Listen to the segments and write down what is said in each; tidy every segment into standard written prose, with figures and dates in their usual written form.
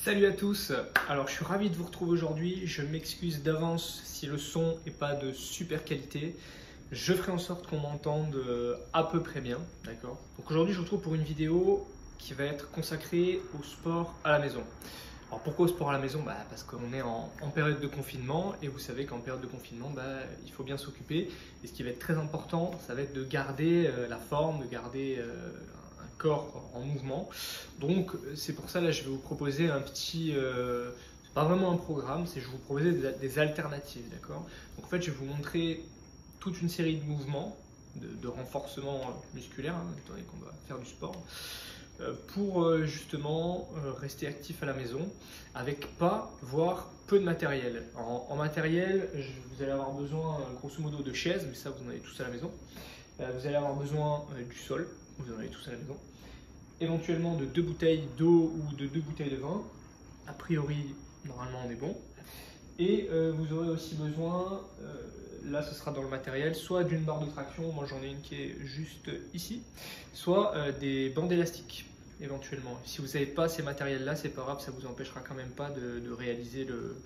Salut à tous, alors je suis ravi de vous retrouver aujourd'hui, je m'excuse d'avance si le son n'est pas de super qualité, je ferai en sorte qu'on m'entende à peu près bien, d'accord? Donc aujourd'hui je vous retrouve pour une vidéo qui va être consacrée au sport à la maison. Alors pourquoi au sport à la maison? Parce qu'on est en période de confinement et vous savez qu'en période de confinement, il faut bien s'occuper. Et ce qui va être très important, ça va être de garder la forme, de garder un corps en mouvement. Donc c'est pour ça là je vais vous proposer un petit, c'est pas vraiment un programme, c'est je vais vous proposer des alternatives, d'accord? Donc en fait je vais vous montrer toute une série de mouvements de renforcement musculaire, étant donné qu'on va faire du sport. Pour justement rester actif à la maison avec pas, voire peu de matériel. En matériel, vous allez avoir besoin grosso modo de chaises, mais ça vous en avez tous à la maison. Vous allez avoir besoin du sol, vous en avez tous à la maison. Éventuellement de 2 bouteilles d'eau ou de 2 bouteilles de vin. A priori, normalement on est bon. Et vous aurez aussi besoin, là ce sera dans le matériel, soit d'une barre de traction, moi j'en ai une qui est juste ici, soit des bandes élastiques éventuellement. Si vous n'avez pas ces matériels là, c'est pas grave, ça vous empêchera quand même pas de réaliser le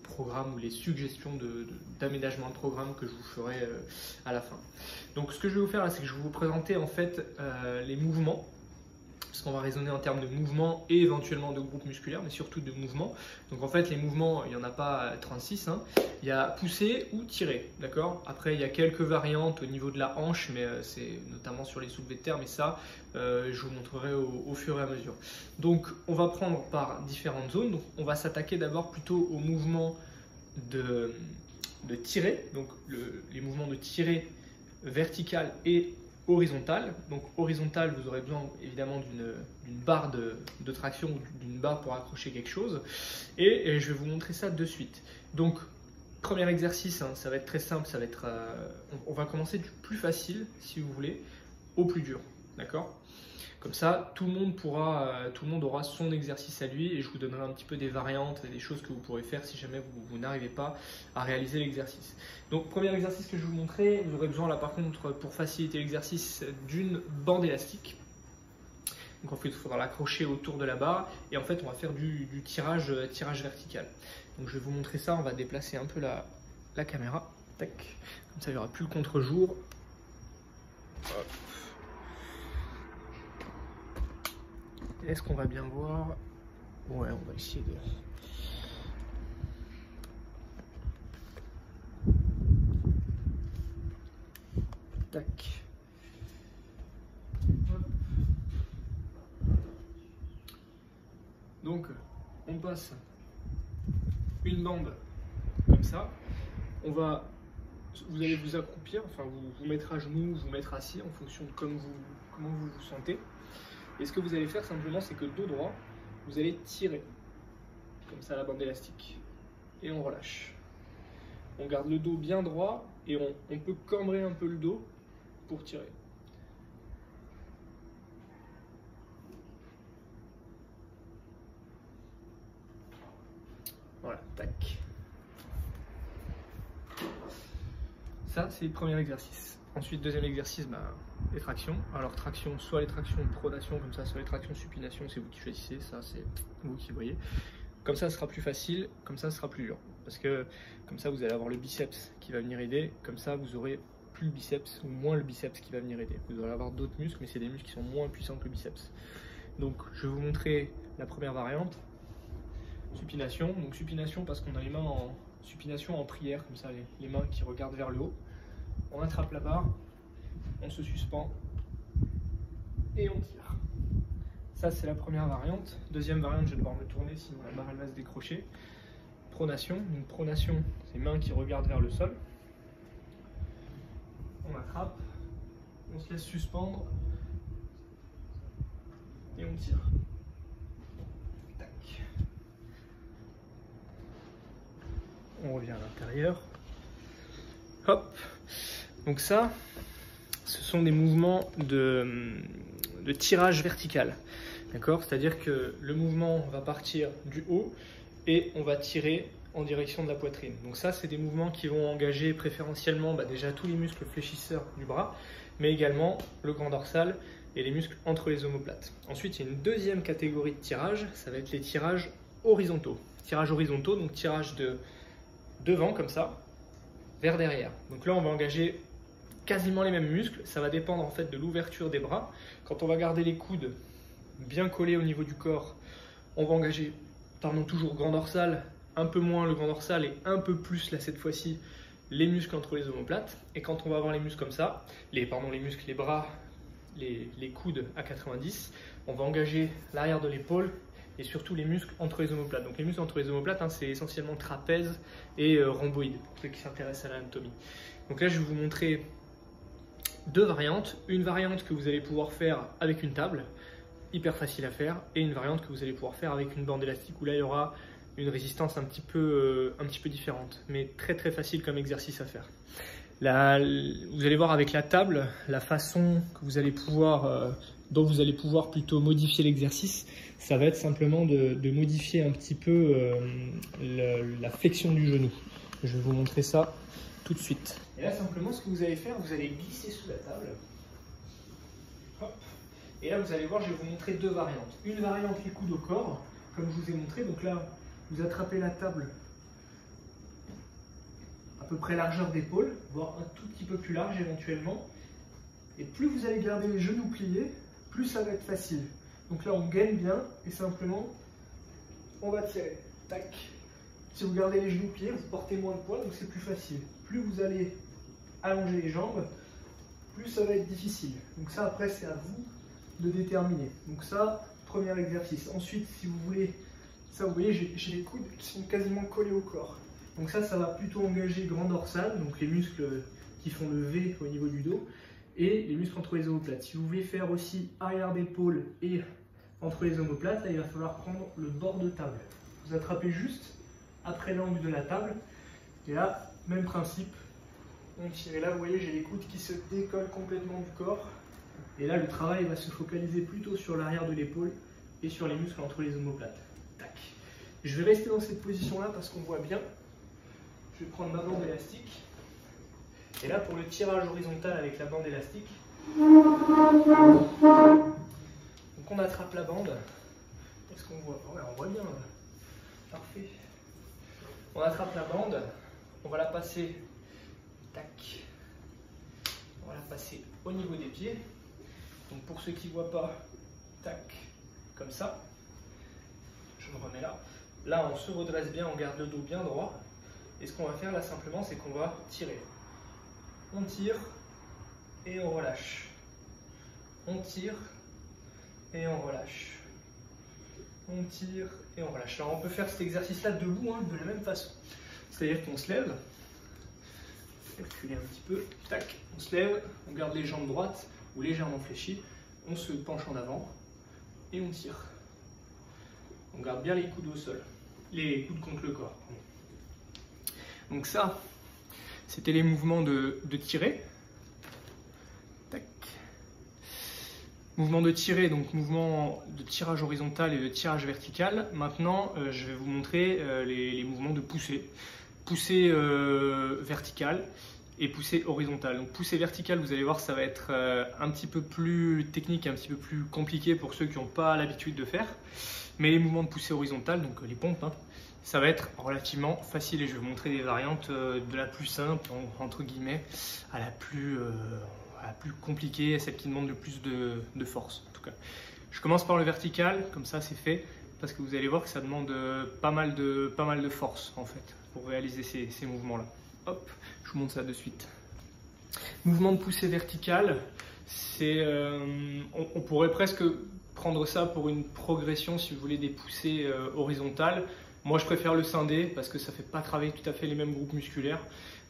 programme ou les suggestions d'aménagement de programme que je vous ferai à la fin. Donc ce que je vais vous faire là, c'est que je vais vous présenter en fait les mouvements. Parce qu'on va raisonner en termes de mouvement et éventuellement de groupe musculaire, mais surtout de mouvement. Donc en fait, les mouvements, il n'y en a pas 36. Il y a pousser ou tirer, d'accord? Après, il y a quelques variantes au niveau de la hanche, mais c'est notamment sur les soulevés de terre, mais ça, je vous montrerai au fur et à mesure. Donc, on va prendre par différentes zones. Donc, on va s'attaquer d'abord plutôt aux mouvements de tirer. Donc, les mouvements de tirer vertical et horizontal. Donc horizontal, vous aurez besoin évidemment d'une barre de traction ou d'une barre pour accrocher quelque chose. Et je vais vous montrer ça de suite. Donc premier exercice, ça va être très simple, ça va être, on va commencer du plus facile si vous voulez au plus dur, d'accord? Comme ça, tout le monde aura son exercice à lui et je vous donnerai un petit peu des variantes, des choses que vous pourrez faire si jamais vous n'arrivez pas à réaliser l'exercice. Donc, premier exercice que je vais vous montrer, vous aurez besoin là par contre, pour faciliter l'exercice, d'une bande élastique. Donc en fait, il faudra l'accrocher autour de la barre et en fait, on va faire du tirage vertical. Donc je vais vous montrer ça, on va déplacer un peu la caméra. Tac. Comme ça, il n'y aura plus le contre-jour. Hop. Est-ce qu'on va bien voir? Ouais, on va essayer de... Tac. Donc, on passe une bande comme ça. Vous allez vous accroupir, enfin vous mettre à genoux, vous mettre assis en fonction de comment vous vous sentez. Et ce que vous allez faire simplement, c'est que dos droit, vous allez tirer, comme ça la bande élastique, et on relâche. On garde le dos bien droit et on peut cambrer un peu le dos pour tirer. Voilà, tac. Ça, c'est le premier exercice. Ensuite, deuxième exercice, les tractions. Alors traction, soit les tractions pronation comme ça, soit les tractions supination, c'est vous qui choisissez, ça c'est vous qui voyez. Comme ça, ce sera plus facile, comme ça, ce sera plus dur. Parce que comme ça, vous allez avoir le biceps qui va venir aider, comme ça, vous aurez plus le biceps ou moins le biceps qui va venir aider. Vous allez avoir d'autres muscles, mais c'est des muscles qui sont moins puissants que le biceps. Donc, je vais vous montrer la première variante, supination. Donc supination parce qu'on a les mains en supination en prière, comme ça, les mains qui regardent vers le haut. On attrape la barre, on se suspend et on tire. Ça, c'est la première variante. Deuxième variante, je vais devoir me tourner, sinon la barre elle va se décrocher. Pronation. Une pronation, c'est mains qui regardent vers le sol. On attrape, on se laisse suspendre et on tire. Tac. On revient à l'intérieur. Hop. Donc ça, ce sont des mouvements de tirage vertical. D'accord? C'est-à-dire que le mouvement va partir du haut et on va tirer en direction de la poitrine. Donc ça, c'est des mouvements qui vont engager préférentiellement déjà tous les muscles fléchisseurs du bras, mais également le grand dorsal et les muscles entre les omoplates. Ensuite, il y a une deuxième catégorie de tirage, ça va être les tirages horizontaux. Tirages horizontaux, donc tirage de devant comme ça, vers derrière. Donc là, on va engager quasiment les mêmes muscles, ça va dépendre en fait de l'ouverture des bras. Quand on va garder les coudes bien collés au niveau du corps, on va engager, toujours grand dorsal, un peu moins le grand dorsal et un peu plus là cette fois-ci les muscles entre les omoplates. Et quand on va avoir les muscles comme ça, les bras, les coudes à 90, on va engager l'arrière de l'épaule et surtout les muscles entre les omoplates. Donc les muscles entre les omoplates, c'est essentiellement trapèze et rhomboïde, pour ceux qui s'intéressent à l'anatomie. Donc là, je vais vous montrer deux variantes. Une variante que vous allez pouvoir faire avec une table, hyper facile à faire, et une variante que vous allez pouvoir faire avec une bande élastique où là, il y aura une résistance un petit peu différente, mais très très facile comme exercice à faire. Là, vous allez voir avec la table, la façon que vous allez pouvoir, dont vous allez pouvoir plutôt modifier l'exercice, ça va être simplement de modifier un petit peu la flexion du genou. Je vais vous montrer ça tout de suite. Et là, simplement, ce que vous allez faire, vous allez glisser sous la table. Hop. Et là, vous allez voir, je vais vous montrer deux variantes. Une variante, les coudes au corps, comme je vous ai montré. Donc là, vous attrapez la table à peu près largeur d'épaule, voire un tout petit peu plus large éventuellement. Et plus vous allez garder les genoux pliés, plus ça va être facile. Donc là, on gaine bien et simplement, on va tirer. Tac. Si vous gardez les genoux pliés, vous portez moins de poids, donc c'est plus facile. Plus vous allez allonger les jambes, plus ça va être difficile. Donc ça, après, c'est à vous de déterminer. Donc ça, premier exercice. Ensuite, si vous voulez, ça, vous voyez, j'ai les coudes qui sont quasiment collés au corps. Donc ça va plutôt engager grand dorsal, donc les muscles qui font le V au niveau du dos, et les muscles entre les omoplates. Si vous voulez faire aussi arrière d'épaule et entre les omoplates, là, il va falloir prendre le bord de table. Vous attrapez juste après l'angle de la table, et là, même principe, on tire. Et là, vous voyez, j'ai les coudes qui se décollent complètement du corps, et là, le travail va se focaliser plutôt sur l'arrière de l'épaule et sur les muscles entre les omoplates. Tac. Je vais rester dans cette position-là parce qu'on voit bien. Je vais prendre ma bande élastique. Et là, pour le tirage horizontal avec la bande élastique, donc on attrape la bande. Est-ce qu'on voit? Ouais, on voit bien. Parfait. On attrape la bande. On va la passer. Tac. On va la passer au niveau des pieds. Donc pour ceux qui ne voient pas, tac, comme ça. Je me remets là. Là, on se redresse bien, on garde le dos bien droit. Et ce qu'on va faire là simplement, c'est qu'on va tirer. On tire et on relâche. On tire et on relâche. On tire et on relâche. Alors on peut faire cet exercice-là debout, de la même façon. C'est-à-dire qu'on se lève, reculer un petit peu, tac, on se lève, on garde les jambes droites ou légèrement fléchies, on se penche en avant et on tire. On garde bien les coudes au sol, les coudes contre le corps. Donc ça, c'était les mouvements de tirer. Tac. Mouvement de tirer, donc mouvement de tirage horizontal et de tirage vertical. Maintenant, je vais vous montrer les mouvements de poussée. Poussée verticale et poussée horizontale. Donc poussée verticale, vous allez voir, ça va être un petit peu plus technique, un petit peu plus compliqué pour ceux qui n'ont pas l'habitude de faire. Mais les mouvements de poussée horizontale, donc les pompes, ça va être relativement facile et je vais vous montrer des variantes de la plus simple, entre guillemets, à la plus compliquée, à celle qui demande le plus de force en tout cas. Je commence par le vertical, comme ça c'est fait, parce que vous allez voir que ça demande pas mal de force en fait, pour réaliser ces mouvements-là. Hop, je vous montre ça de suite. Mouvement de poussée verticale, c'est, on pourrait presque prendre ça pour une progression si vous voulez des poussées horizontales. Moi je préfère le scinder parce que ça ne fait pas travailler tout à fait les mêmes groupes musculaires.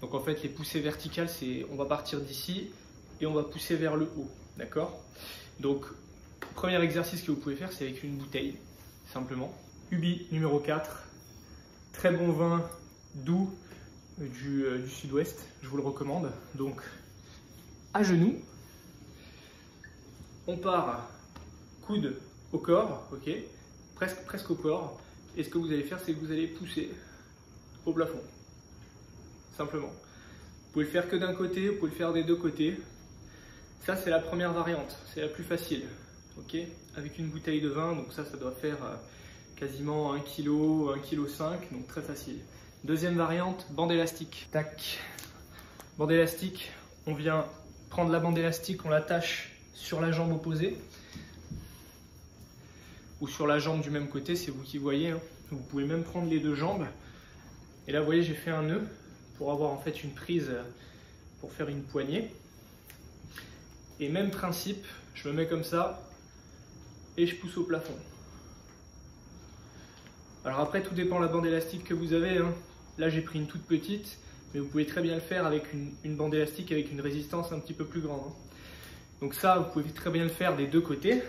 Donc en fait les poussées verticales, c'est on va partir d'ici et on va pousser vers le haut, d'accord? Donc premier exercice que vous pouvez faire, c'est avec une bouteille, simplement. Ubi numéro 4, très bon vin doux du sud-ouest, je vous le recommande. Donc à genoux, on part coude au corps, ok, presque au corps. Et ce que vous allez faire, c'est que vous allez pousser au plafond, simplement. Vous pouvez le faire que d'un côté, vous pouvez le faire des deux côtés. Ça, c'est la première variante, c'est la plus facile. Ok, avec une bouteille de vin, donc ça doit faire quasiment 1 kg, 1,5 kg, donc très facile. Deuxième variante, bande élastique. Tac, bande élastique, on vient prendre la bande élastique, on l'attache sur la jambe opposée ou sur la jambe du même côté, c'est vous qui voyez. Hein. Vous pouvez même prendre les deux jambes. Et là, vous voyez, j'ai fait un nœud pour avoir en fait une prise pour faire une poignée. Et même principe, je me mets comme ça et je pousse au plafond. Alors après, tout dépend de la bande élastique que vous avez. Hein. Là, j'ai pris une toute petite, mais vous pouvez très bien le faire avec une bande élastique avec une résistance un petit peu plus grande. Hein. Donc ça, vous pouvez très bien le faire des deux côtés,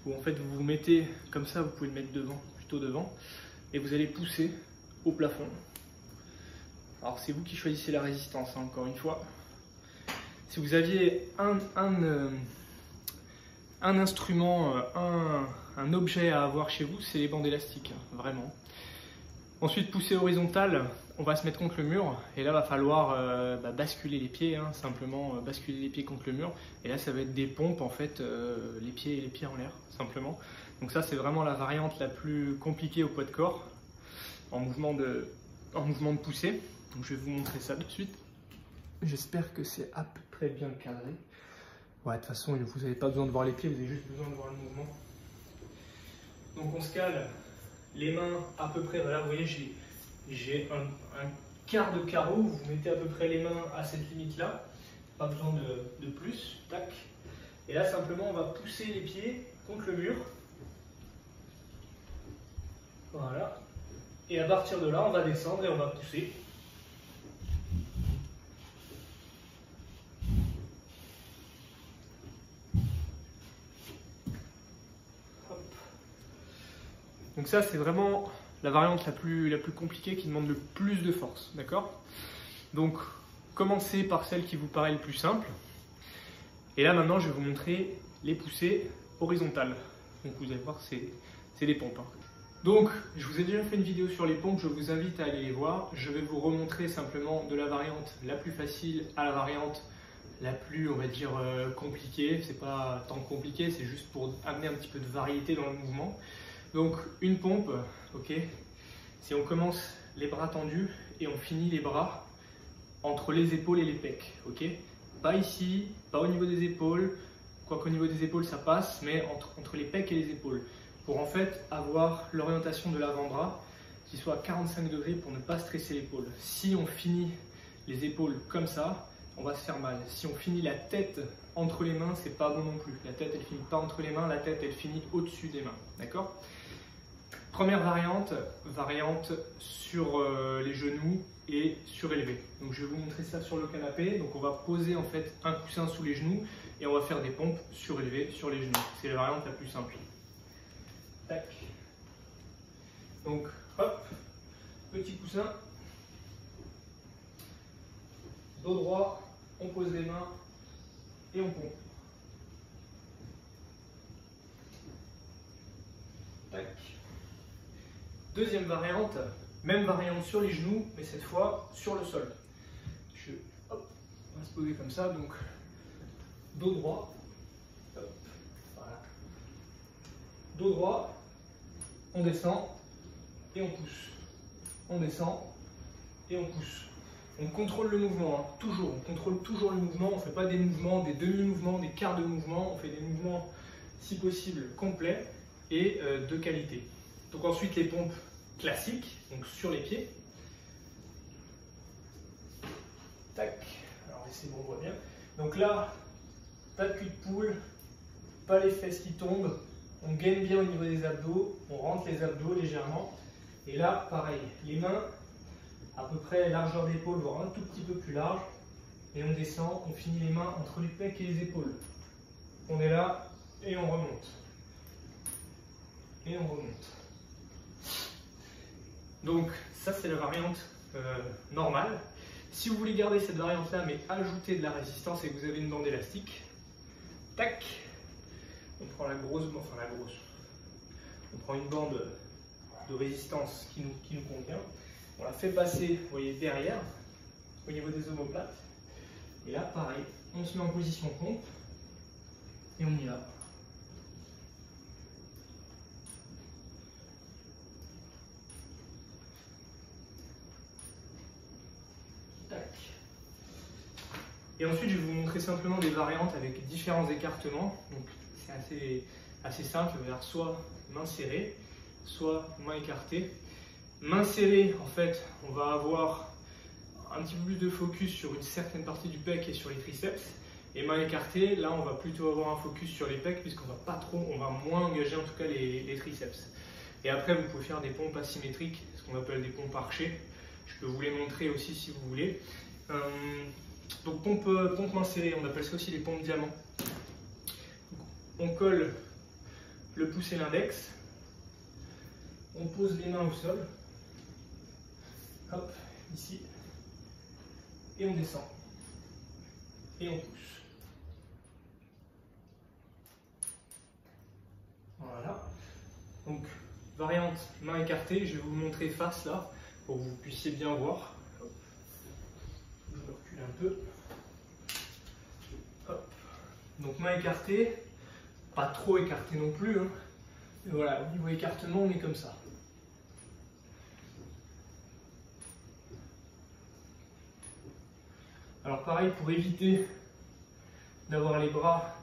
où en fait vous vous mettez comme ça, vous pouvez le mettre devant, plutôt devant, et vous allez pousser au plafond. Alors c'est vous qui choisissez la résistance, hein, encore une fois. Si vous aviez un instrument, un objet à avoir chez vous, c'est les bandes élastiques, hein, vraiment. Ensuite, pousser horizontal, on va se mettre contre le mur et là, il va falloir basculer les pieds, hein, simplement basculer les pieds contre le mur. Et là, ça va être des pompes, en fait, les pieds en l'air, simplement. Donc ça, c'est vraiment la variante la plus compliquée au poids de corps, en mouvement de poussée. Donc je vais vous montrer ça tout de suite. J'espère que c'est à peu près bien cadré. Ouais, de toute façon, vous n'avez pas besoin de voir les pieds, vous avez juste besoin de voir le mouvement. Donc on se cale les mains à peu près, voilà, vous voyez, j'ai un quart de carreau, vous mettez à peu près les mains à cette limite-là, pas besoin de plus, tac. Et là, simplement, on va pousser les pieds contre le mur. Voilà. Et à partir de là, on va descendre et on va pousser. Donc ça, c'est vraiment la variante la plus compliquée qui demande le plus de force, d'accord? Donc, commencez par celle qui vous paraît le plus simple. Et là, maintenant, je vais vous montrer les poussées horizontales. Donc, vous allez voir, c'est des pompes. Hein. Donc, je vous ai déjà fait une vidéo sur les pompes, je vous invite à aller les voir. Je vais vous remontrer simplement de la variante la plus facile à la variante la plus, on va dire, compliquée. C'est pas tant compliqué, c'est juste pour amener un petit peu de variété dans le mouvement. Donc une pompe, ok, si on commence les bras tendus et on finit les bras entre les épaules et les pecs, ok. Pas ici, pas au niveau des épaules, quoiqu'au niveau des épaules ça passe, mais entre les pecs et les épaules, pour en fait avoir l'orientation de l'avant-bras qui soit à 45 degrés pour ne pas stresser l'épaule. Si on finit les épaules comme ça, on va se faire mal. Si on finit la tête entre les mains, c'est pas bon non plus. La tête, elle finit pas entre les mains, la tête, elle finit au-dessus des mains, d'accord? Première variante sur les genoux et surélevé. Donc je vais vous montrer ça sur le canapé. Donc on va poser en fait un coussin sous les genoux et on va faire des pompes surélevées sur les genoux. C'est la variante la plus simple. Tac. Donc hop, petit coussin. Dos droit, on pose les mains et on pompe. Tac. Deuxième variante, même variante sur les genoux, mais cette fois sur le sol. Hop, on va se poser comme ça, donc dos droit, hop, voilà. Dos droit, on descend et on pousse. On descend et on pousse. On contrôle le mouvement, hein, toujours, on contrôle toujours le mouvement, on ne fait pas des mouvements, des demi-mouvements, des quarts de mouvement, on fait des mouvements, si possible, complets et de qualité. Donc ensuite les pompes classiques, donc sur les pieds. Tac, alors c'est bon, on voit bien. Donc là, pas de cul de poule, pas les fesses qui tombent, on gaine bien au niveau des abdos, on rentre les abdos légèrement. Et là, pareil, les mains à peu près largeur d'épaule, voire un tout petit peu plus large. Et on descend, on finit les mains entre les pecs et les épaules. On est là et on remonte. Et on remonte. Donc ça c'est la variante normale. Si vous voulez garder cette variante là mais ajouter de la résistance et que vous avez une bande élastique, tac, on prend la grosse, on prend une bande de résistance qui nous convient, on la fait passer, vous voyez, derrière, au niveau des omoplates, et là pareil, On se met en position pompe et on y va. Tac. Et ensuite, je vais vous montrer simplement des variantes avec différents écartements. Donc, c'est assez simple, vers soit main serrée, soit main écartée. Main serrée, en fait, on va avoir un petit peu plus de focus sur une certaine partie du pec et sur les triceps. Et main écartée, là, on va plutôt avoir un focus sur les pecs puisqu'on va pas trop, on va moins engager en tout cas les triceps. Et après, vous pouvez faire des pompes asymétriques, ce qu'on appelle des pompes archées. Je peux vous les montrer aussi si vous voulez. Donc pompe main serrée, on appelle ça aussi les pompes diamant. On colle le pouce et l'index. On pose les mains au sol. Hop, ici. Et on descend. Et on pousse. Voilà. Donc, variante main écartée, je vais vous montrer face là, pour que vous puissiez bien voir. Hop. Je recule un peu. Hop. Donc, main écartée, pas trop écartée non plus. Hein. Et voilà, au niveau écartement, on est comme ça. Alors pareil, pour éviter d'avoir les bras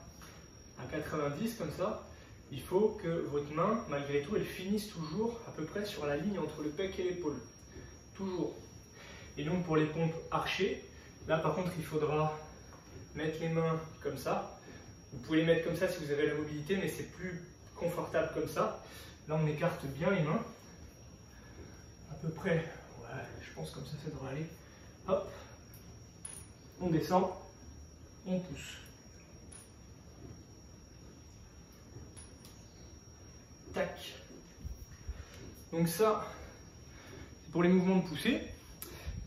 à 90 comme ça, il faut que votre main, malgré tout, elle finisse toujours à peu près sur la ligne entre le pec et l'épaule. Toujours. Et donc pour les pompes archées, là par contre il faudra mettre les mains comme ça. Vous pouvez les mettre comme ça si vous avez la mobilité, mais c'est plus confortable comme ça. Là on écarte bien les mains. À peu près, ouais, je pense comme ça devrait aller. Hop. On descend, on pousse. Tac. Donc ça, c'est pour les mouvements de poussée.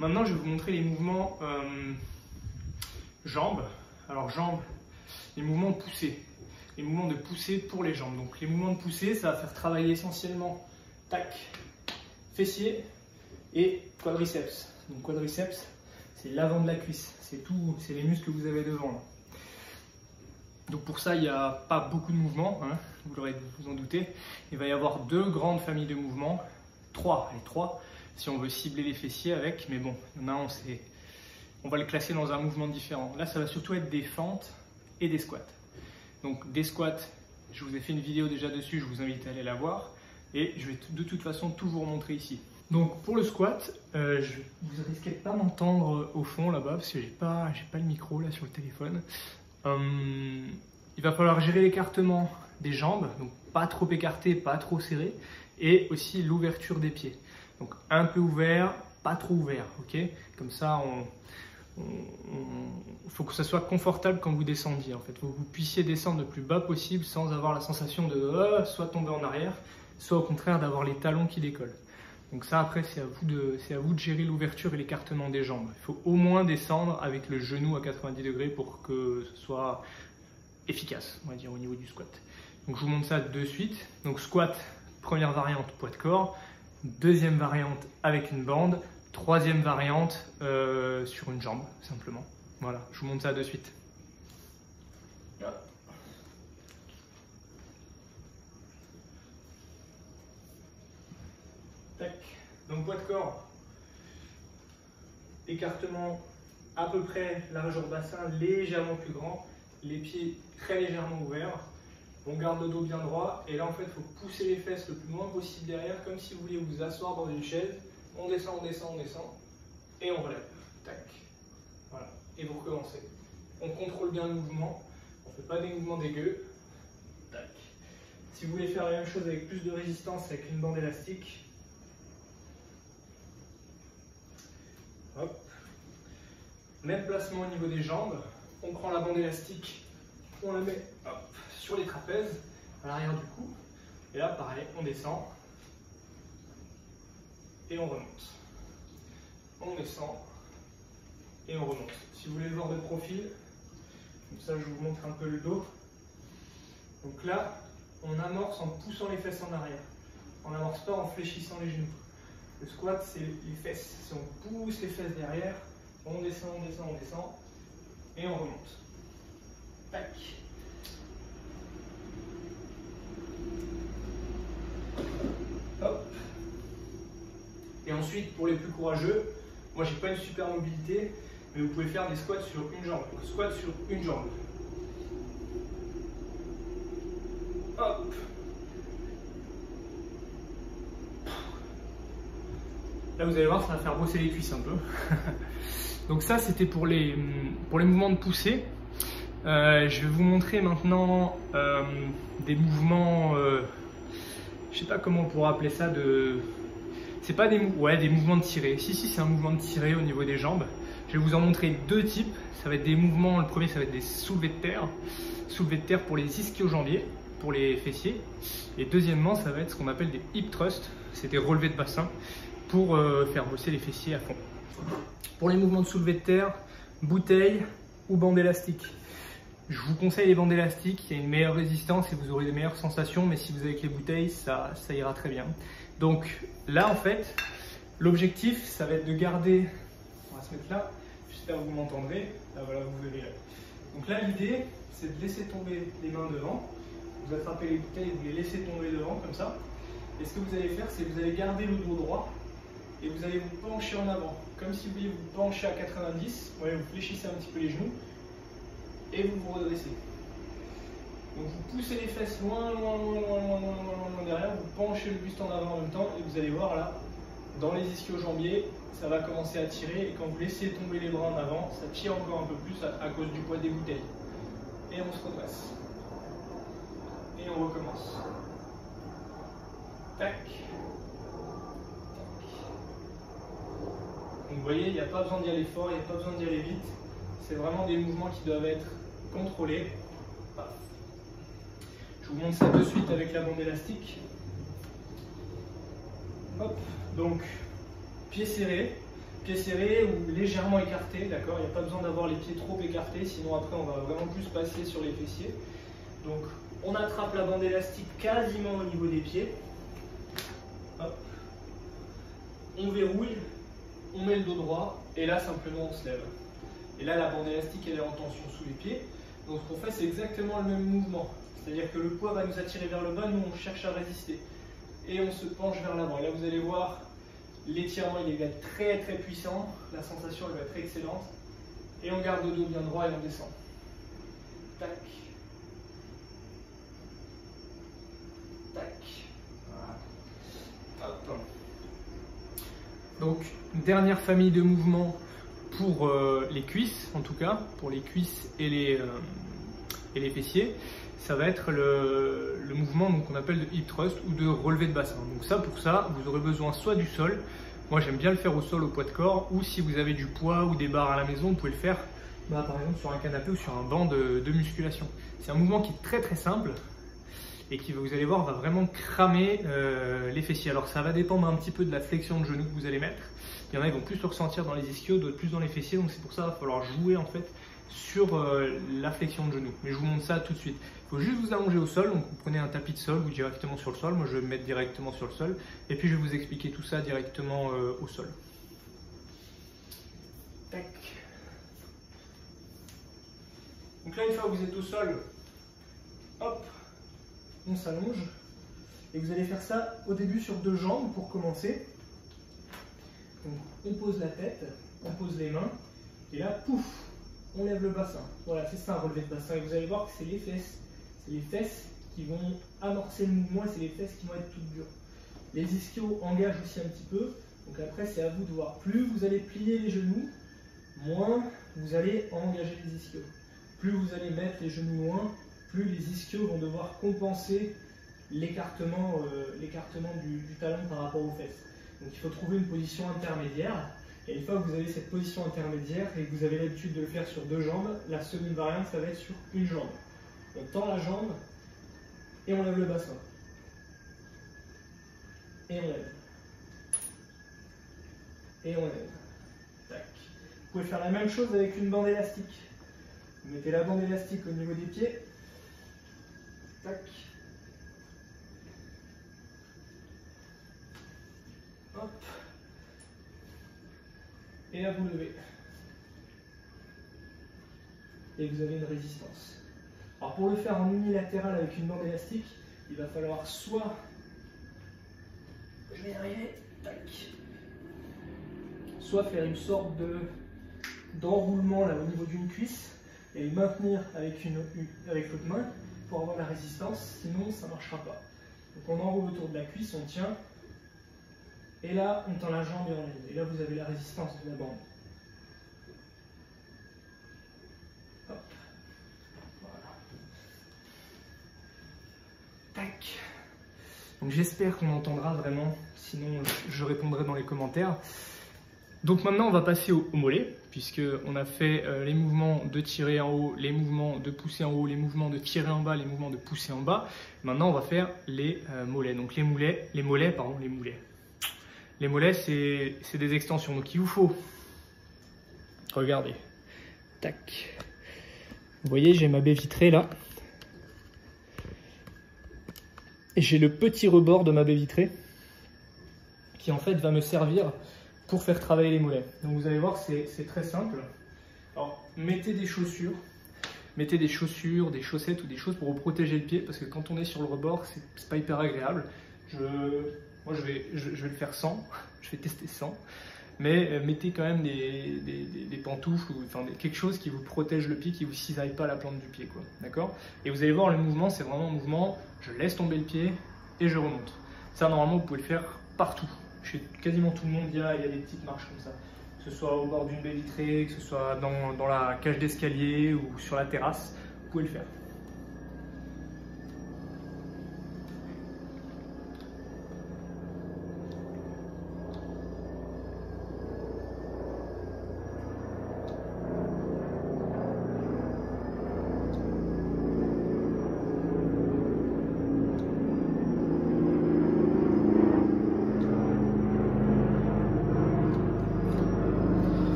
Maintenant, je vais vous montrer les mouvements jambes. Alors jambes, les mouvements de poussée. Les mouvements de poussée pour les jambes. Donc les mouvements de poussée, ça va faire travailler essentiellement, tac, fessier et quadriceps. Donc quadriceps, c'est l'avant de la cuisse. C'est tout, c'est les muscles que vous avez devant là. Donc pour ça, il n'y a pas beaucoup de mouvements, hein, vous l'aurez vous en doutez. Il va y avoir deux grandes familles de mouvements, trois si on veut cibler les fessiers avec, mais bon, il y en a un, on va le classer dans un mouvement différent. Là, ça va surtout être des fentes et des squats. Donc des squats, je vous ai fait une vidéo déjà dessus, je vous invite à aller la voir, et je vais de toute façon tout vous remontrer ici. Donc pour le squat, vous risquez de pas m'entendre au fond là-bas parce que j'ai pas le micro là sur le téléphone. Il va falloir gérer l'écartement des jambes, donc pas trop écarté, pas trop serré, et aussi l'ouverture des pieds. Donc un peu ouvert, pas trop ouvert, ok? Comme ça, faut que ça soit confortable quand vous descendiez. En fait, faut que vous puissiez descendre le plus bas possible sans avoir la sensation de soit tomber en arrière, soit au contraire d'avoir les talons qui décollent. Donc ça après c'est à vous de gérer l'ouverture et l'écartement des jambes. Il faut au moins descendre avec le genou à 90 degrés pour que ce soit efficace, on va dire, au niveau du squat. Donc je vous montre ça de suite. Donc squat, première variante, poids de corps. Deuxième variante avec une bande. Troisième variante sur une jambe, simplement. Voilà, je vous montre ça de suite. Tac. Donc poids de corps, écartement à peu près largeur bassin, légèrement plus grand, les pieds très légèrement ouverts, on garde le dos bien droit et là en fait il faut pousser les fesses le plus loin possible derrière comme si vous vouliez vous asseoir dans une chaise, on descend, on descend, on descend et on relève, tac, voilà, et vous recommencez. On contrôle bien le mouvement, on ne fait pas des mouvements dégueux, tac. Si vous voulez faire la même chose avec plus de résistance avec une bande élastique, hop. Même placement au niveau des jambes, on prend la bande élastique, on la met hop, sur les trapèzes, à l'arrière du cou, et là pareil, on descend, et on remonte. On descend, et on remonte. Si vous voulez le voir de profil, comme ça je vous montre un peu le dos. Donc là, on amorce en poussant les fesses en arrière. On n'amorce pas en fléchissant les genoux. Le squat, c'est les fesses. Si on pousse les fesses derrière, on descend, on descend, on descend, et on remonte. Tac. Hop. Et ensuite, pour les plus courageux, moi j'ai pas une super mobilité, mais vous pouvez faire des squats sur une jambe. Donc, squat sur une jambe. Hop. Là, vous allez voir, ça va faire bosser les cuisses un peu. Donc ça, c'était pour les mouvements de poussée. Je vais vous montrer maintenant des mouvements, je sais pas comment on pourrait appeler ça, c'est pas des mouvements de tirée. Si, c'est un mouvement de tirée au niveau des jambes. Je vais vous en montrer deux types. Ça va être des mouvements, le premier, ça va être des soulevés de terre. Soulevés de terre pour les ischio-jambiers, pour les fessiers. Et deuxièmement, ça va être ce qu'on appelle des hip thrusts. C'est des relevés de bassin pour faire bosser les fessiers à fond. Pour les mouvements de soulevé de terre, bouteille ou bande élastique. Je vous conseille les bandes élastiques, il y a une meilleure résistance et vous aurez des meilleures sensations, mais si vous avez que les bouteilles, ça ira très bien. Donc là, en fait, l'objectif, ça va être de garder, on va se mettre là, j'espère que vous m'entendrez, là voilà, vous verrez là. Donc là, l'idée, c'est de laisser tomber les mains devant, vous attrapez les bouteilles, vous les laissez tomber devant, comme ça. Et ce que vous allez faire, c'est que vous allez garder le dos droit et vous allez vous pencher en avant, comme si vous vouliez vous pencher à 90, vous fléchissez un petit peu les genoux, et vous vous redressez. Donc vous poussez les fesses loin derrière, vous penchez le buste en avant en même temps et vous allez voir là, dans les ischio-jambiers, ça va commencer à tirer et quand vous laissez tomber les bras en avant, ça tire encore un peu plus à cause du poids des bouteilles. Et on se redresse. Et on recommence. Tac. Donc vous voyez, il n'y a pas besoin d'y aller fort, il n'y a pas besoin d'y aller vite. C'est vraiment des mouvements qui doivent être contrôlés. Je vous montre ça de suite avec la bande élastique. Hop, donc pieds serrés ou légèrement écartés, d'accord? Il n'y a pas besoin d'avoir les pieds trop écartés, sinon après on va vraiment plus passer sur les fessiers. Donc on attrape la bande élastique quasiment au niveau des pieds. Hop. On verrouille, on met le dos droit et là simplement on se lève. Et là la bande élastique elle est en tension sous les pieds. Donc ce qu'on fait c'est exactement le même mouvement. C'est-à-dire que le poids va nous attirer vers le bas, nous on cherche à résister. Et on se penche vers l'avant. Et là vous allez voir, l'étirement il va être très très puissant, la sensation elle va être excellente. Et on garde le dos bien droit et on descend. Tac. Tac. Voilà. Hop. Donc, une dernière famille de mouvements pour les cuisses, en tout cas, pour les cuisses et les fessiers. Ça va être le mouvement qu'on appelle de hip thrust ou de relevé de bassin. Donc ça, pour ça, vous aurez besoin soit du sol. Moi, j'aime bien le faire au sol, au poids de corps, ou si vous avez du poids ou des barres à la maison, vous pouvez le faire par exemple sur un canapé ou sur un banc de musculation. C'est un mouvement qui est très très simple et qui, vous allez voir, va vraiment cramer les fessiers. Alors ça va dépendre un petit peu de la flexion de genou que vous allez mettre. Il y en a qui vont plus le ressentir dans les ischios, d'autres plus dans les fessiers, donc c'est pour ça qu'il va falloir jouer en fait sur la flexion de genou. Mais je vous montre ça tout de suite. Il faut juste vous allonger au sol, donc vous prenez un tapis de sol ou directement sur le sol. Moi je vais me mettre directement sur le sol et puis je vais vous expliquer tout ça directement au sol. Tac. Donc là, une fois que vous êtes au sol, hop, on s'allonge et vous allez faire ça au début sur deux jambes pour commencer. Donc on pose la tête, on pose les mains et là, pouf, on lève le bassin. Voilà, c'est ça un relevé de bassin. Et vous allez voir que c'est les fesses qui vont amorcer le mouvement et c'est les fesses qui vont être toutes dures. Les ischios engagent aussi un petit peu. Donc après, c'est à vous de voir. Plus vous allez plier les genoux, moins vous allez engager les ischios. Plus vous allez mettre les genoux loin, plus les ischios vont devoir compenser l'écartement du talon par rapport aux fesses. Donc il faut trouver une position intermédiaire. Et une fois que vous avez cette position intermédiaire et que vous avez l'habitude de le faire sur deux jambes, la seconde variante, ça va être sur une jambe. On tend la jambe et on lève le bassin. Et on lève. Et on lève. Tac. Vous pouvez faire la même chose avec une bande élastique. Vous mettez la bande élastique au niveau des pieds. Tac. Hop. Et là vous levez. Et vous avez une résistance. Alors pour le faire en unilatéral avec une bande élastique, il va falloir soit, je vais y arriver, tac, soit faire une sorte d'enroulement là au niveau d'une cuisse et le maintenir avec l'autre main pour avoir la résistance, sinon ça ne marchera pas. Donc on enroule autour de la cuisse, on tient, et là on tend la jambe et on lève. Et là vous avez la résistance de la bande. Hop. Voilà. Tac. Donc j'espère qu'on entendra vraiment, sinon je répondrai dans les commentaires. Donc maintenant on va passer au mollet, puisqu'on a fait les mouvements de tirer en haut, les mouvements de pousser en haut, les mouvements de tirer en bas, les mouvements de pousser en bas. Maintenant on va faire les mollets. Donc les mollets, c'est des extensions. Donc il vous faut, regardez, tac. Vous voyez, j'ai ma baie vitrée là. Et j'ai le petit rebord de ma baie vitrée qui en fait va me servir pour faire travailler les mollets. Donc vous allez voir, c'est très simple. Alors mettez des chaussures, des chaussettes ou des choses pour vous protéger le pied, parce que quand on est sur le rebord, c'est pas hyper agréable. Moi je vais le faire sans, je vais tester sans, mais mettez quand même des pantoufles ou enfin, quelque chose qui vous protège le pied, qui vous cisaille pas la plante du pied, quoi. D'accord? Et vous allez voir, le mouvement, c'est vraiment un mouvement, je laisse tomber le pied et je remonte. Ça, normalement, vous pouvez le faire partout. Chez quasiment tout le monde, il y a des petites marches comme ça. Que ce soit au bord d'une baie vitrée, que ce soit dans la cage d'escalier ou sur la terrasse, vous pouvez le faire.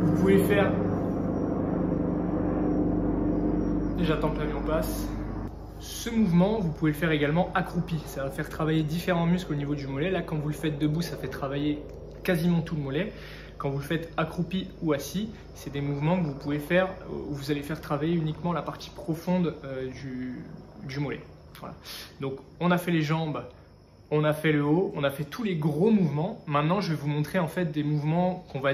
Vous pouvez faire, j'attends que l'avion passe, ce mouvement vous pouvez le faire également accroupi, ça va faire travailler différents muscles au niveau du mollet. Là quand vous le faites debout, ça fait travailler quasiment tout le mollet. Quand vous le faites accroupi ou assis, c'est des mouvements que vous pouvez faire où vous allez faire travailler uniquement la partie profonde du mollet. Voilà. Donc on a fait les jambes, on a fait le haut, on a fait tous les gros mouvements. Maintenant, je vais vous montrer en fait des mouvements qu'on va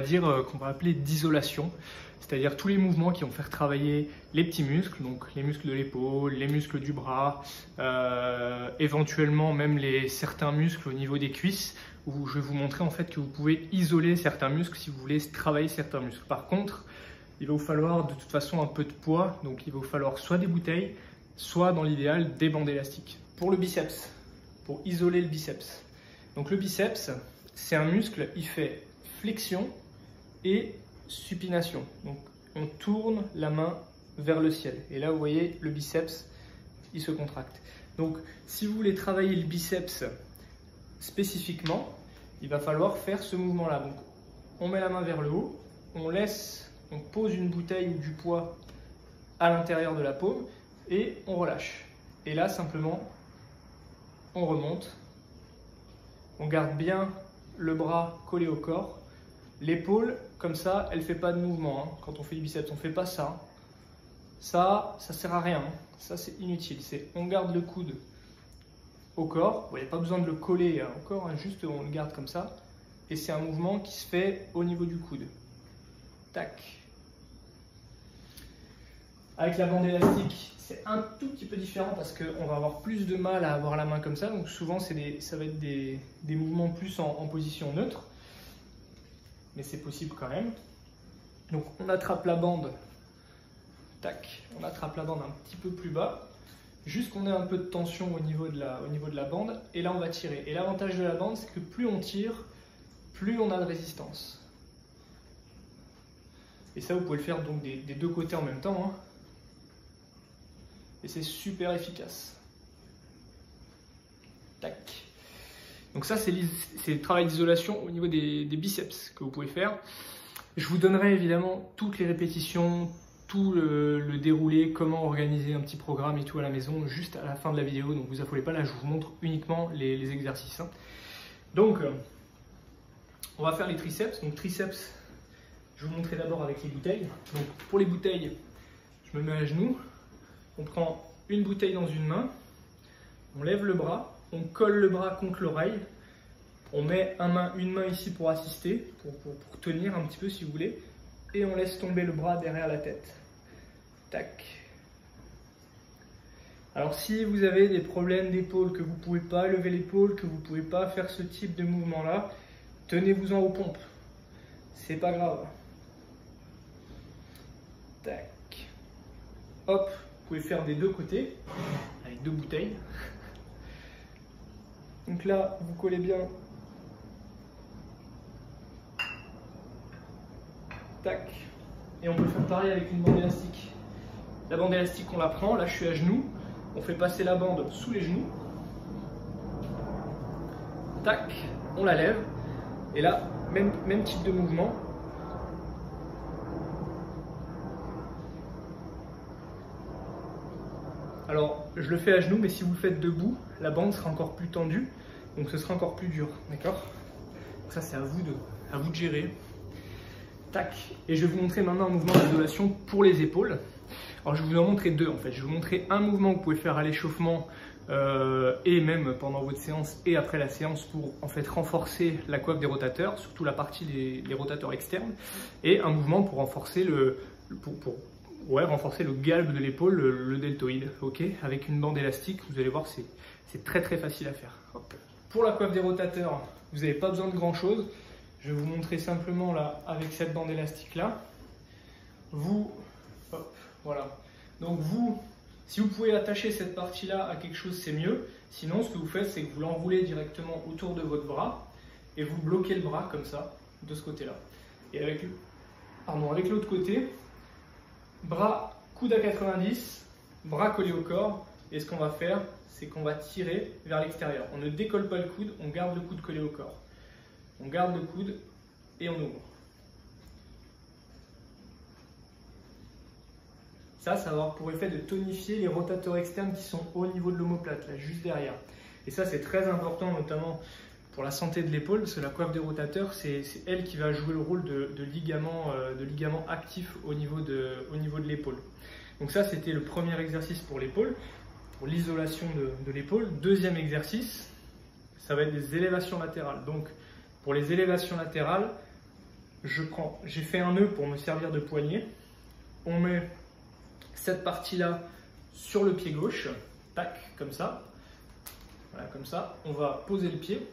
appeler d'isolation. C'est-à-dire tous les mouvements qui vont faire travailler les petits muscles, donc les muscles de l'épaule, les muscles du bras, éventuellement même certains muscles au niveau des cuisses, où je vais vous montrer en fait que vous pouvez isoler certains muscles si vous voulez travailler certains muscles. Par contre, il va vous falloir de toute façon un peu de poids, donc il va vous falloir soit des bouteilles, soit dans l'idéal des bandes élastiques. Pour le biceps, pour isoler le biceps. Donc le biceps, c'est un muscle, il fait flexion et supination. Donc on tourne la main vers le ciel. Et là, vous voyez, le biceps, il se contracte. Donc si vous voulez travailler le biceps spécifiquement, il va falloir faire ce mouvement-là. Donc on met la main vers le haut, on pose une bouteille ou du poids à l'intérieur de la paume et on relâche. Et là, simplement, on remonte, on garde bien le bras collé au corps, l'épaule comme ça, elle ne fait pas de mouvement, hein. Quand on fait du biceps, on ne fait pas ça, ça sert à rien, hein. Ça c'est inutile, on garde le coude au corps, il n'y a pas besoin de le coller au corps, hein. Juste on le garde comme ça, et c'est un mouvement qui se fait au niveau du coude, tac. Avec la bande élastique, c'est un tout petit peu différent parce qu'on va avoir plus de mal à avoir la main comme ça. Donc souvent, ça va être des mouvements plus en position neutre. Mais c'est possible quand même. Donc on attrape la bande, tac, on attrape la bande un petit peu plus bas, juste qu'on ait un peu de tension au niveau de la bande. Et là, on va tirer. Et l'avantage de la bande, c'est que plus on tire, plus on a de résistance. Et ça, vous pouvez le faire donc des deux côtés en même temps, hein. Et c'est super efficace. Tac. Donc ça, c'est le travail d'isolation au niveau des biceps que vous pouvez faire. Je vous donnerai évidemment toutes les répétitions, tout le déroulé, comment organiser un petit programme et tout à la maison, juste à la fin de la vidéo. Donc vous affolez pas, là je vous montre uniquement les exercices, hein. Donc, on va faire les triceps. Donc triceps, je vais vous montrer d'abord avec les bouteilles. Donc pour les bouteilles, je me mets à genoux. On prend une bouteille dans une main, on lève le bras, on colle le bras contre l'oreille, on met une main ici pour assister, pour tenir un petit peu si vous voulez, et on laisse tomber le bras derrière la tête. Tac. Alors si vous avez des problèmes d'épaule, que vous ne pouvez pas lever l'épaule, que vous ne pouvez pas faire ce type de mouvement-là, tenez-vous-en aux pompes. C'est pas grave. Tac. Hop, vous pouvez faire des deux côtés, avec 2 bouteilles. Donc là, vous collez bien. Tac. Et on peut faire pareil avec une bande élastique. La bande élastique, on la prend. Là, je suis à genoux. On fait passer la bande sous les genoux. Tac. On la lève. Et là, même type de mouvement. Alors, je le fais à genoux, mais si vous le faites debout, la bande sera encore plus tendue. Donc, ce sera encore plus dur. D'accord? Ça, c'est à vous de gérer. Tac. Et je vais vous montrer maintenant un mouvement d'isolation pour les épaules. Alors je vais vous en montrer 2 en fait. Je vais vous montrer un mouvement que vous pouvez faire à l'échauffement et même pendant votre séance et après la séance pour en fait renforcer la coiffe des rotateurs, surtout la partie des rotateurs externes, et un mouvement pour renforcer renforcer le galbe de l'épaule, le deltoïde, ok, avec une bande élastique. Vous allez voir, c'est très facile à faire. Hop. Pour la coiffe des rotateurs, vous n'avez pas besoin de grand chose. Je vais vous montrer simplement là avec cette bande élastique là. Hop, voilà. Donc si vous pouvez attacher cette partie là à quelque chose, c'est mieux. Sinon, ce que vous faites, c'est que vous l'enroulez directement autour de votre bras et vous bloquez le bras comme ça, de ce côté là. Et avec l'autre côté, bras coude à 90, bras collé au corps. Et ce qu'on va faire, c'est qu'on va tirer vers l'extérieur. On ne décolle pas le coude, on garde le coude collé au corps. On garde le coude et on ouvre. Ça va avoir pour effet de tonifier les rotateurs externes qui sont au niveau de l'omoplate, là, juste derrière. Et ça, c'est très important, notamment pour la santé de l'épaule, parce que la coiffe des rotateurs, c'est elle qui va jouer le rôle de ligament actif au niveau de l'épaule. Donc ça, c'était le premier exercice pour l'épaule, pour l'isolation de l'épaule. Deuxième exercice, ça va être des élévations latérales. Donc, pour les élévations latérales, j'ai fait un nœud pour me servir de poignet. On met cette partie-là sur le pied gauche, tac, comme ça. Voilà, comme ça. On va poser le pied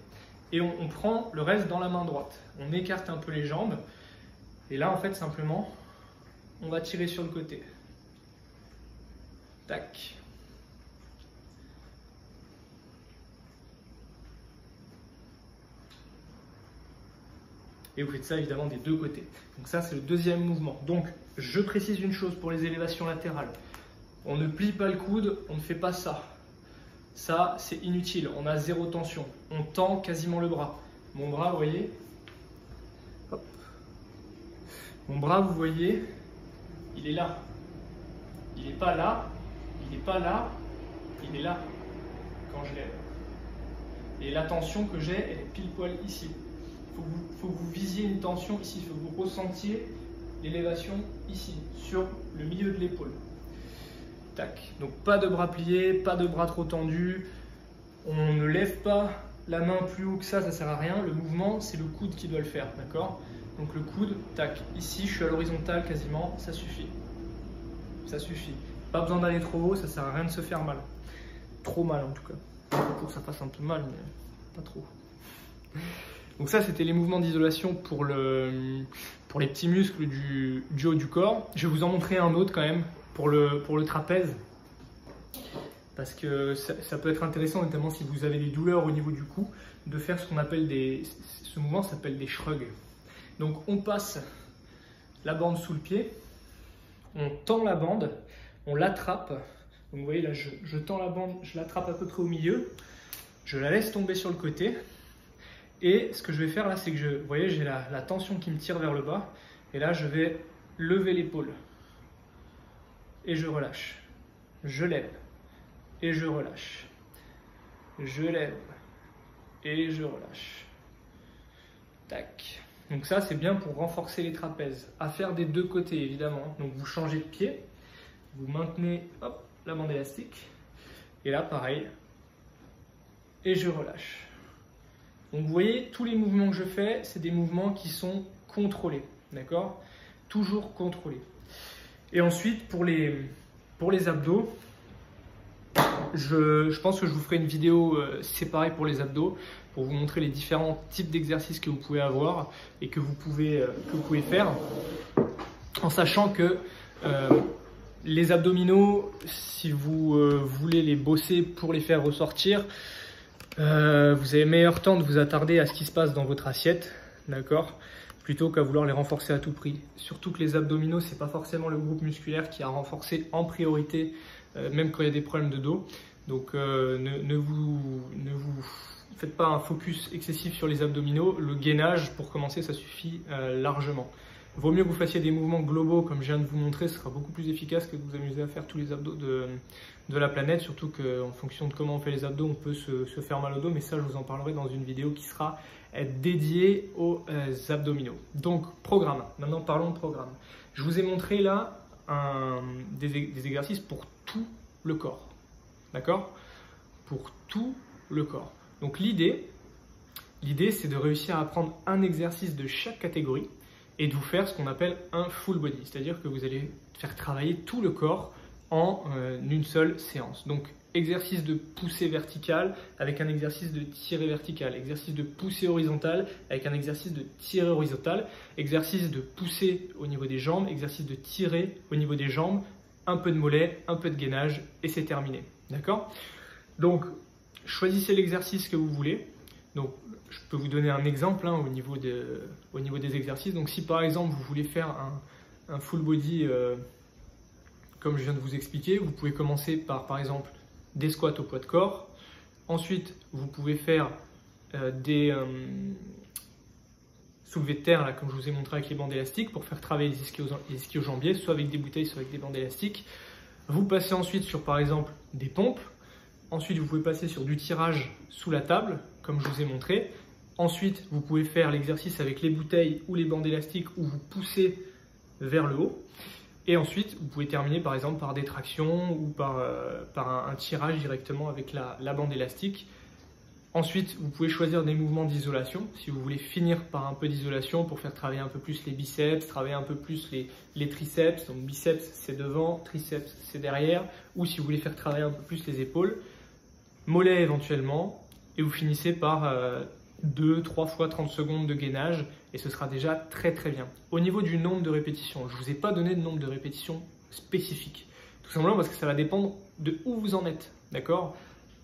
et on prend le reste dans la main droite. On écarte un peu les jambes et là, en fait, simplement, on va tirer sur le côté. Tac. Et vous faites ça évidemment des 2 côtés. Donc ça, c'est le deuxième mouvement. Donc, je précise une chose pour les élévations latérales. On ne plie pas le coude, on ne fait pas ça. Ça, c'est inutile, on a 0 tension. On tend quasiment le bras. Mon bras, vous voyez, hop. Mon bras, vous voyez, il est là. Il n'est pas là, il n'est pas là, il est là quand je lève. Et la tension que j'ai, elle est pile poil ici. Il faut que vous visiez une tension ici, il faut que vous ressentiez l'élévation ici, sur le milieu de l'épaule. Tac. Donc pas de bras pliés, pas de bras trop tendus. On ne lève pas la main plus haut que ça sert à rien. Le mouvement, c'est le coude qui doit le faire, d'accord? Donc le coude, tac. Ici, je suis à l'horizontale quasiment, ça suffit. Ça suffit. Pas besoin d'aller trop haut, ça sert à rien de se faire mal. Trop mal en tout cas. Pour que ça fasse un peu mal, mais pas trop. Donc ça, c'était les mouvements d'isolation pour les petits muscles du haut du corps. Je vais vous en montrer un autre quand même pour le trapèze. Parce que ça peut être intéressant, notamment si vous avez des douleurs au niveau du cou, de faire ce qu'on appelle ce mouvement s'appelle des shrugs. Donc on passe la bande sous le pied, on tend la bande, on l'attrape. Donc vous voyez là, je tends la bande, je l'attrape à peu près au milieu, je la laisse tomber sur le côté. Et ce que je vais faire là, c'est que vous voyez, j'ai la tension qui me tire vers le bas. Et là, je vais lever l'épaule. Et je relâche. Je lève. Et je relâche. Je lève. Et je relâche. Tac. Donc ça, c'est bien pour renforcer les trapèzes. À faire des 2 côtés, évidemment. Donc vous changez de pied. Vous maintenez, hop, la bande élastique. Et là, pareil. Et je relâche. Donc vous voyez, tous les mouvements que je fais, c'est des mouvements qui sont contrôlés. D'accord? Toujours contrôlés. Et ensuite, pour les abdos, je pense que je vous ferai une vidéo séparée pour les abdos, pour vous montrer les différents types d'exercices que vous pouvez avoir et que vous pouvez faire, en sachant que les abdominaux, si vous voulez les bosser pour les faire ressortir, vous avez meilleur temps de vous attarder à ce qui se passe dans votre assiette, d'accord, plutôt qu'à vouloir les renforcer à tout prix. Surtout que les abdominaux, c'est pas forcément le groupe musculaire qui a renforcé en priorité, même quand il y a des problèmes de dos. Donc ne vous faites pas un focus excessif sur les abdominaux. Le gainage, pour commencer, ça suffit largement. Vaut mieux que vous fassiez des mouvements globaux comme je viens de vous montrer, ce sera beaucoup plus efficace que de vous amuser à faire tous les abdos de la planète, surtout qu'en fonction de comment on fait les abdos, on peut se faire mal au dos, mais ça je vous en parlerai dans une vidéo qui sera dédiée aux abdominaux. Donc programme, maintenant parlons de programme. Je vous ai montré là des exercices pour tout le corps, d'accord? Pour tout le corps. Donc l'idée c'est de réussir à prendre un exercice de chaque catégorie et de vous faire ce qu'on appelle un full body, c'est-à-dire que vous allez faire travailler tout le corps en une seule séance. Donc exercice de poussée verticale avec un exercice de tirée verticale, exercice de poussée horizontale avec un exercice de tirée horizontale, exercice de poussée au niveau des jambes, exercice de tirée au niveau des jambes, un peu de mollet, un peu de gainage et c'est terminé. D'accord? Donc choisissez l'exercice que vous voulez. Donc, je peux vous donner un exemple au niveau des exercices. Donc, si par exemple vous voulez faire un full body comme je viens de vous expliquer, vous pouvez commencer par exemple des squats au poids de corps. Ensuite, vous pouvez faire des soulevés de terre, là, comme je vous ai montré avec les bandes élastiques, pour faire travailler les ischio-jambiers, soit avec des bouteilles, soit avec des bandes élastiques. Vous passez ensuite sur par exemple des pompes. Ensuite, vous pouvez passer sur du tirage sous la table, comme je vous ai montré. Ensuite, vous pouvez faire l'exercice avec les bouteilles ou les bandes élastiques où vous poussez vers le haut. Et ensuite, vous pouvez terminer par exemple par des tractions ou par un tirage directement avec la bande élastique. Ensuite, vous pouvez choisir des mouvements d'isolation. Si vous voulez finir par un peu d'isolation pour faire travailler un peu plus les biceps, travailler un peu plus les triceps. Donc biceps, c'est devant, triceps, c'est derrière. Ou si vous voulez faire travailler un peu plus les épaules. Mollet éventuellement, et vous finissez par 2-3 fois 30 secondes de gainage, et ce sera déjà très très bien. Au niveau du nombre de répétitions, je ne vous ai pas donné de nombre de répétitions spécifique, tout simplement parce que ça va dépendre de où vous en êtes, d'accord?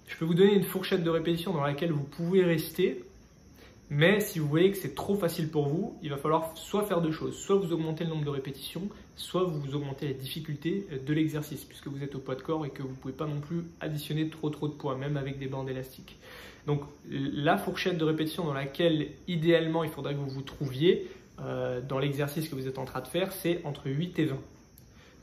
Je peux vous donner une fourchette de répétitions dans laquelle vous pouvez rester, mais si vous voyez que c'est trop facile pour vous, il va falloir soit faire deux choses, soit vous augmentez le nombre de répétitions, soit vous augmentez la difficulté de l'exercice, puisque vous êtes au poids de corps et que vous ne pouvez pas non plus additionner trop de poids, même avec des bandes élastiques. Donc la fourchette de répétition dans laquelle idéalement il faudrait que vous vous trouviez dans l'exercice que vous êtes en train de faire, c'est entre 8 et 20.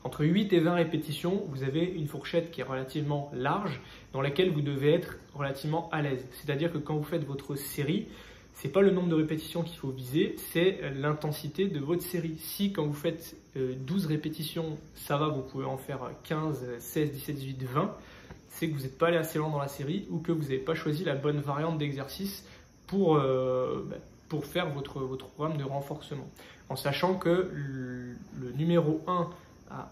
Entre 8 et 20 répétitions, vous avez une fourchette qui est relativement large, dans laquelle vous devez être relativement à l'aise. C'est-à-dire que quand vous faites votre série, ce n'est pas le nombre de répétitions qu'il faut viser, c'est l'intensité de votre série. Si quand vous faites 12 répétitions, ça va, vous pouvez en faire 15, 16, 17, 18, 20, c'est que vous n'êtes pas allé assez loin dans la série ou que vous n'avez pas choisi la bonne variante d'exercice pour faire votre programme de renforcement. En sachant que le numéro 1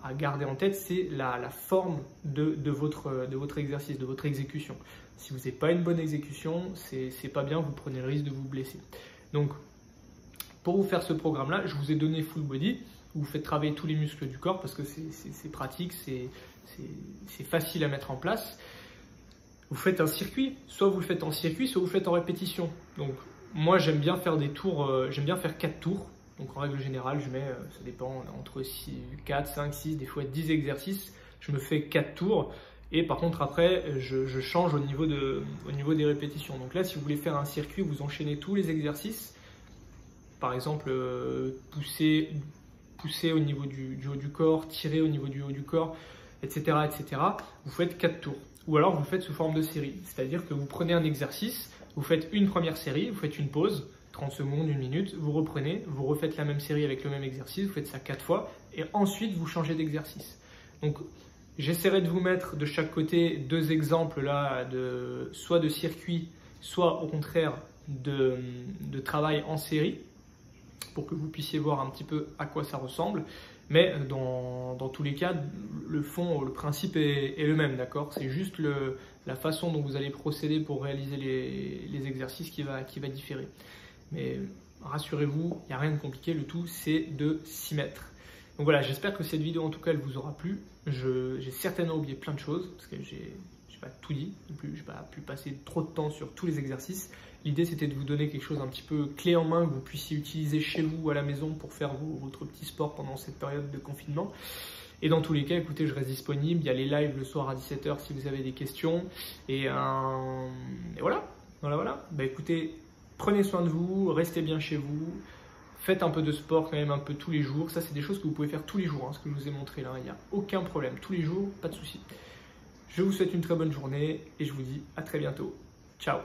à garder en tête, c'est la forme de votre exercice, de votre exécution. Si vous n'avez pas une bonne exécution, c'est pas bien, vous prenez le risque de vous blesser. Donc, pour vous faire ce programme-là, je vous ai donné full body, où vous faites travailler tous les muscles du corps parce que c'est pratique, c'est facile à mettre en place. Vous faites un circuit, soit vous le faites en circuit, soit vous le faites en répétition. Donc, moi, j'aime bien faire des tours, j'aime bien faire 4 tours. Donc, en règle générale, je mets, ça dépend, entre 4, 5, 6, des fois 10 exercices. Je me fais 4 tours. Et par contre, après, je change au niveau des répétitions. Donc là, si vous voulez faire un circuit, vous enchaînez tous les exercices. Par exemple, pousser au niveau du haut du corps, tirer au niveau du haut du corps, etc., etc. Vous faites 4 tours. Ou alors, vous le faites sous forme de série. C'est-à-dire que vous prenez un exercice, vous faites une première série, vous faites une pause, 30 secondes, 1 minute, vous reprenez, vous refaites la même série avec le même exercice, vous faites ça 4 fois, et ensuite, vous changez d'exercice. Donc, J'essaierai de vous mettre de chaque côté 2 exemples là, soit de circuit, soit au contraire de travail en série, pour que vous puissiez voir un petit peu à quoi ça ressemble. Mais dans tous les cas, le fond, le principe est le même, d'accord? C'est juste la façon dont vous allez procéder pour réaliser les exercices qui va différer. Mais rassurez-vous, il n'y a rien de compliqué, le tout c'est de s'y mettre. Donc voilà, j'espère que cette vidéo en tout cas elle vous aura plu. J'ai certainement oublié plein de choses, parce que j'ai pas tout dit, non plus, j'ai pas pu passer trop de temps sur tous les exercices. L'idée c'était de vous donner quelque chose un petit peu clé en main que vous puissiez utiliser chez vous à la maison pour faire votre petit sport pendant cette période de confinement. Et dans tous les cas, écoutez, je reste disponible. Il y a les lives le soir à 17 h si vous avez des questions. Et voilà. Bah, écoutez, prenez soin de vous, restez bien chez vous. Faites un peu de sport quand même un peu tous les jours. Ça, c'est des choses que vous pouvez faire tous les jours, hein, ce que je vous ai montré là. Il n'y a aucun problème. Tous les jours, pas de souci. Je vous souhaite une très bonne journée et je vous dis à très bientôt. Ciao!